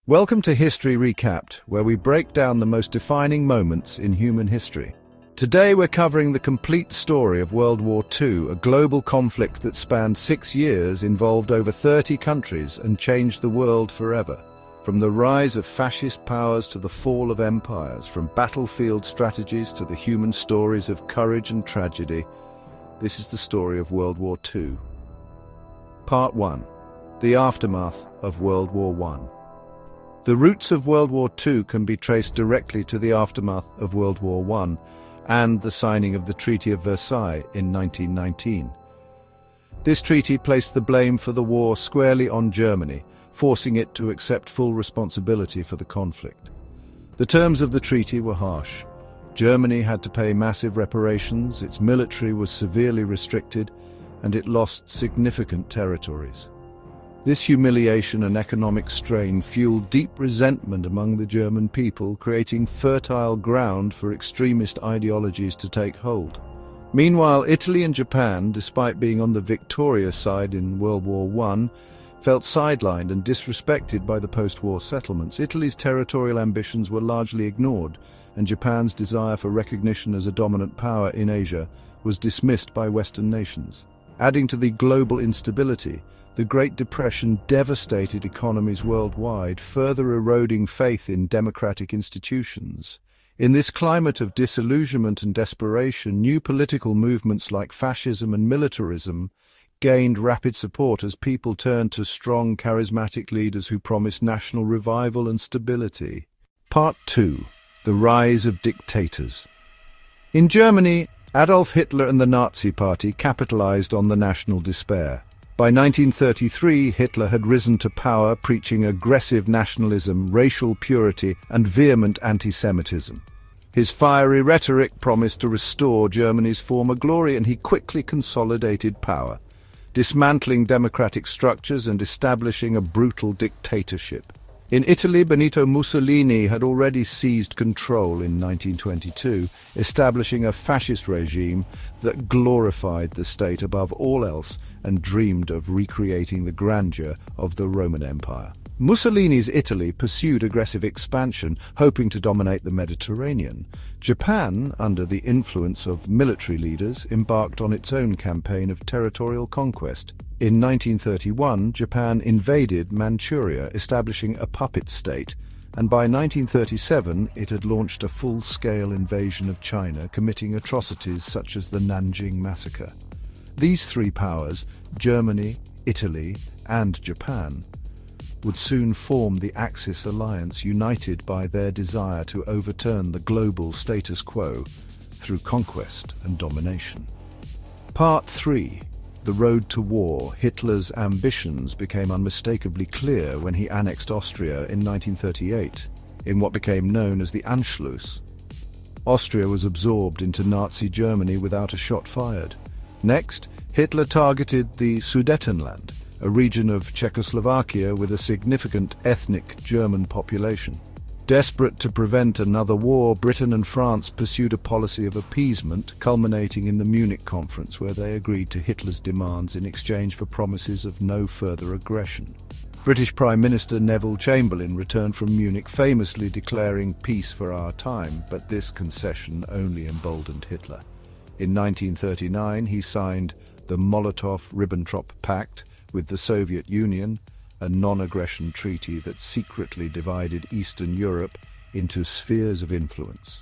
Welcome to History Recapped, where we break down the most defining moments in human history. Today we're covering the complete story of World War II, a global conflict that spanned 6 years, involved over 30 countries, and changed the world forever. From the rise of fascist powers to the fall of empires, from battlefield strategies to the human stories of courage and tragedy, this is the story of World War II. Part 1. The Aftermath of World War I. The roots of World War II can be traced directly to the aftermath of World War I and the signing of the Treaty of Versailles in 1919. This treaty placed the blame for the war squarely on Germany, forcing it to accept full responsibility for the conflict. The terms of the treaty were harsh. Germany had to pay massive reparations, its military was severely restricted, and it lost significant territories. This humiliation and economic strain fueled deep resentment among the German people, creating fertile ground for extremist ideologies to take hold. Meanwhile, Italy and Japan, despite being on the victorious side in World War I, felt sidelined and disrespected by the post-war settlements. Italy's territorial ambitions were largely ignored, and Japan's desire for recognition as a dominant power in Asia was dismissed by Western nations. Adding to the global instability, the Great Depression devastated economies worldwide, further eroding faith in democratic institutions. In this climate of disillusionment and desperation, new political movements like fascism and militarism gained rapid support as people turned to strong, charismatic leaders who promised national revival and stability. Part 2. The Rise of Dictators. In Germany, Adolf Hitler and the Nazi Party capitalized on the national despair. By 1933, Hitler had risen to power, preaching aggressive nationalism, racial purity, and vehement anti-Semitism. His fiery rhetoric promised to restore Germany's former glory, and he quickly consolidated power, dismantling democratic structures and establishing a brutal dictatorship. In Italy, Benito Mussolini had already seized control in 1922, establishing a fascist regime that glorified the state above all else and dreamed of recreating the grandeur of the Roman Empire. Mussolini's Italy pursued aggressive expansion, hoping to dominate the Mediterranean. Japan, under the influence of military leaders, embarked on its own campaign of territorial conquest. In 1931, Japan invaded Manchuria, establishing a puppet state, and by 1937 it had launched a full-scale invasion of China, committing atrocities such as the Nanjing Massacre. These three powers, Germany, Italy, and Japan, would soon form the Axis alliance, united by their desire to overturn the global status quo through conquest and domination. Part 3. The Road to War. Hitler's ambitions became unmistakably clear when he annexed Austria in 1938, in what became known as the Anschluss. Austria was absorbed into Nazi Germany without a shot fired. Next, Hitler targeted the Sudetenland, a region of Czechoslovakia with a significant ethnic German population. Desperate to prevent another war, Britain and France pursued a policy of appeasement, culminating in the Munich Conference, where they agreed to Hitler's demands in exchange for promises of no further aggression. British Prime Minister Neville Chamberlain returned from Munich, famously declaring "peace for our time," but this concession only emboldened Hitler. In 1939, he signed the Molotov-Ribbentrop Pact with the Soviet Union, a non-aggression treaty that secretly divided Eastern Europe into spheres of influence.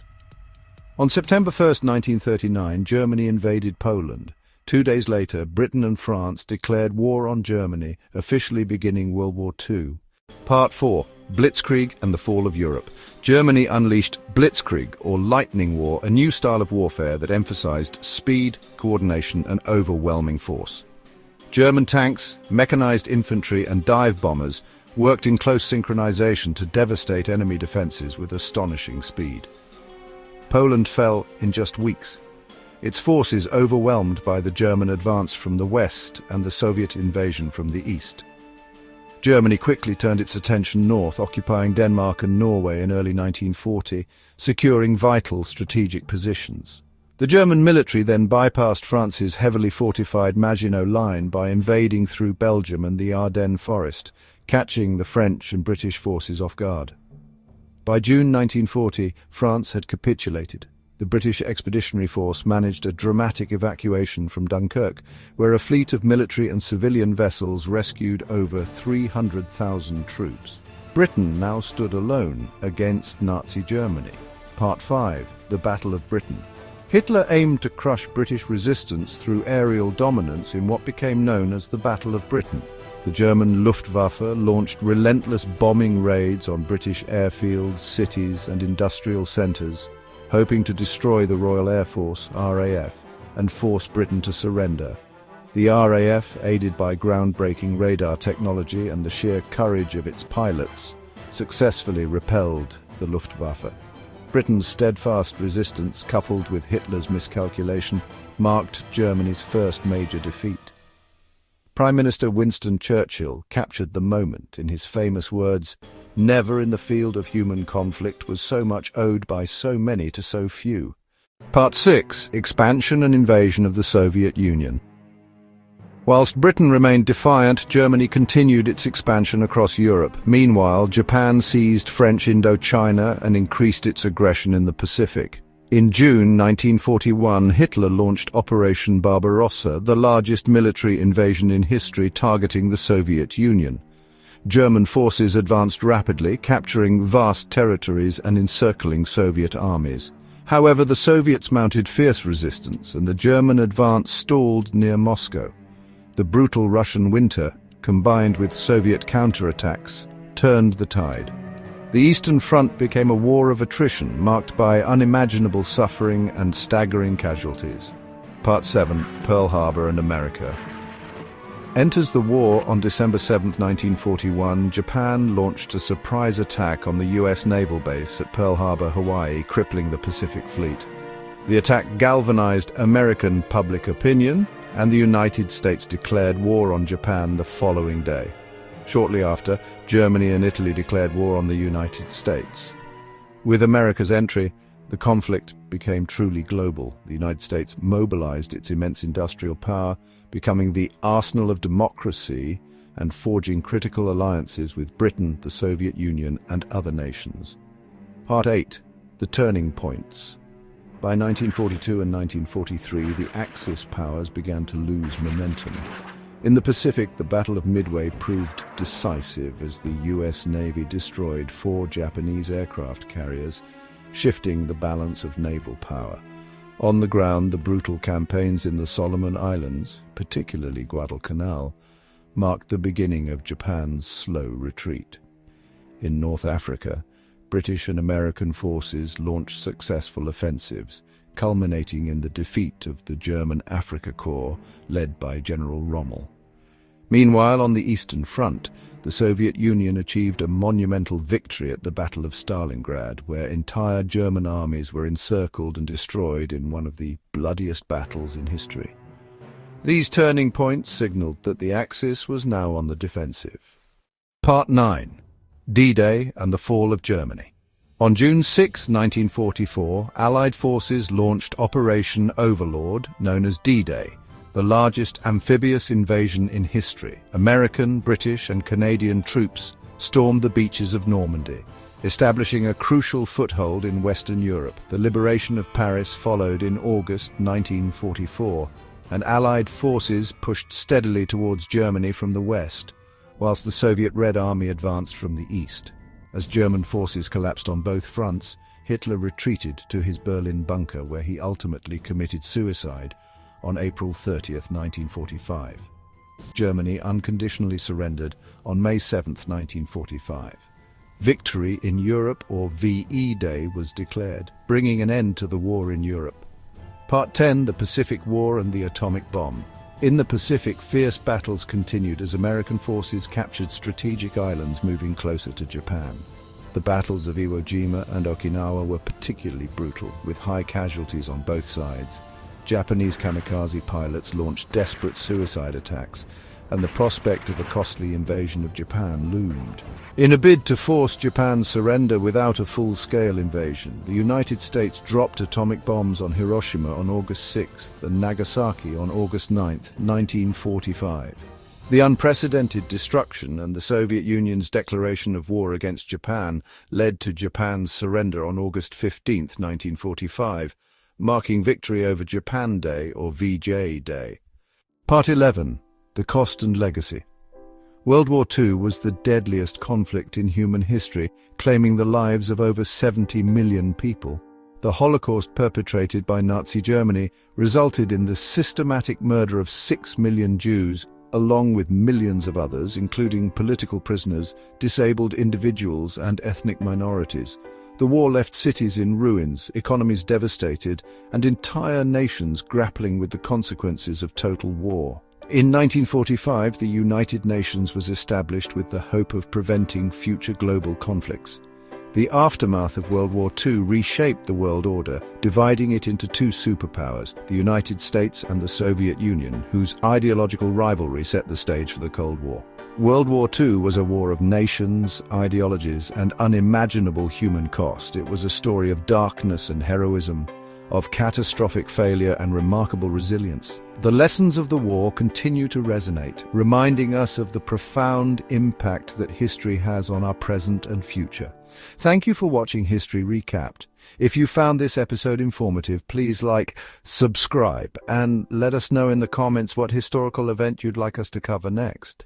On September 1, 1939, Germany invaded Poland. 2 days later, Britain and France declared war on Germany, officially beginning World War II. Part 4. Blitzkrieg and the Fall of Europe. Germany unleashed Blitzkrieg, or lightning war, a new style of warfare that emphasized speed, coordination, and overwhelming force. German tanks, mechanized infantry, and dive bombers worked in close synchronization to devastate enemy defenses with astonishing speed. Poland fell in just weeks, its forces overwhelmed by the German advance from the west and the Soviet invasion from the east. Germany quickly turned its attention north, occupying Denmark and Norway in early 1940, securing vital strategic positions. The German military then bypassed France's heavily fortified Maginot Line by invading through Belgium and the Ardennes Forest, catching the French and British forces off guard. By June 1940, France had capitulated. The British Expeditionary Force managed a dramatic evacuation from Dunkirk, where a fleet of military and civilian vessels rescued over 300,000 troops. Britain now stood alone against Nazi Germany. Part 5. The Battle of Britain. Hitler aimed to crush British resistance through aerial dominance in what became known as the Battle of Britain. The German Luftwaffe launched relentless bombing raids on British airfields, cities, and industrial centres, hoping to destroy the Royal Air Force, RAF, and force Britain to surrender. The RAF, aided by groundbreaking radar technology and the sheer courage of its pilots, successfully repelled the Luftwaffe. Britain's steadfast resistance, coupled with Hitler's miscalculation, marked Germany's first major defeat. Prime Minister Winston Churchill captured the moment in his famous words, "Never in the field of human conflict was so much owed by so many to so few." Part 6. Expansion and invasion of the Soviet Union. Whilst Britain remained defiant, Germany continued its expansion across Europe. Meanwhile, Japan seized French Indochina and increased its aggression in the Pacific. In June 1941, Hitler launched Operation Barbarossa, the largest military invasion in history targeting the Soviet Union. German forces advanced rapidly, capturing vast territories and encircling Soviet armies. However, the Soviets mounted fierce resistance, and the German advance stalled near Moscow. The brutal Russian winter, combined with Soviet counterattacks, turned the tide. The Eastern Front became a war of attrition, marked by unimaginable suffering and staggering casualties. Part 7. Pearl Harbor and America. Enters the war on December 7, 1941, Japan launched a surprise attack on the U.S. naval base at Pearl Harbor, Hawaii, crippling the Pacific Fleet. The attack galvanized American public opinion, and the United States declared war on Japan the following day. Shortly after, Germany and Italy declared war on the United States. With America's entry, the conflict became truly global. The United States mobilized its immense industrial power, becoming the arsenal of democracy and forging critical alliances with Britain, the Soviet Union, and other nations. Part 8. The Turning Points. By 1942 and 1943, the Axis powers began to lose momentum. In the Pacific, the Battle of Midway proved decisive as the U.S. Navy destroyed 4 Japanese aircraft carriers, shifting the balance of naval power. On the ground, the brutal campaigns in the Solomon Islands, particularly Guadalcanal, marked the beginning of Japan's slow retreat. In North Africa, British and American forces launched successful offensives, culminating in the defeat of the German Afrika Korps, led by General Rommel. Meanwhile, on the Eastern Front, the Soviet Union achieved a monumental victory at the Battle of Stalingrad, where entire German armies were encircled and destroyed in one of the bloodiest battles in history. These turning points signaled that the Axis was now on the defensive. Part 9. D-Day and the Fall of Germany. On June 6, 1944, Allied forces launched Operation Overlord, known as D-Day, the largest amphibious invasion in history. American, British, and Canadian troops stormed the beaches of Normandy, establishing a crucial foothold in Western Europe. The liberation of Paris followed in August 1944, and Allied forces pushed steadily towards Germany from the west, whilst the Soviet Red Army advanced from the east. As German forces collapsed on both fronts, Hitler retreated to his Berlin bunker, where he ultimately committed suicide on April 30, 1945. Germany unconditionally surrendered on May 7, 1945. Victory in Europe, or VE Day, was declared, bringing an end to the war in Europe. Part 10. The Pacific War and the Atomic Bomb. In the Pacific, fierce battles continued as American forces captured strategic islands moving closer to Japan. The battles of Iwo Jima and Okinawa were particularly brutal, with high casualties on both sides. Japanese kamikaze pilots launched desperate suicide attacks, and the prospect of a costly invasion of Japan loomed. In a bid to force Japan's surrender without a full-scale invasion, the United States dropped atomic bombs on Hiroshima on August 6 and Nagasaki on August 9, 1945. The unprecedented destruction and the Soviet Union's declaration of war against Japan led to Japan's surrender on August 15, 1945, marking victory over Japan Day or VJ Day. Part 11. The Cost and Legacy. World War II was the deadliest conflict in human history, claiming the lives of over 70 million people. The Holocaust perpetrated by Nazi Germany resulted in the systematic murder of 6 million Jews, along with millions of others, including political prisoners, disabled individuals, and ethnic minorities. The war left cities in ruins, economies devastated, and entire nations grappling with the consequences of total war. In 1945, the United Nations was established with the hope of preventing future global conflicts. The aftermath of World War II reshaped the world order, dividing it into two superpowers, the United States and the Soviet Union, whose ideological rivalry set the stage for the Cold War. World War II was a war of nations, ideologies, and unimaginable human cost. It was a story of darkness and heroism, of catastrophic failure and remarkable resilience. The lessons of the war continue to resonate, reminding us of the profound impact that history has on our present and future. Thank you for watching History Recapped. If you found this episode informative, please like, subscribe, and let us know in the comments what historical event you'd like us to cover next.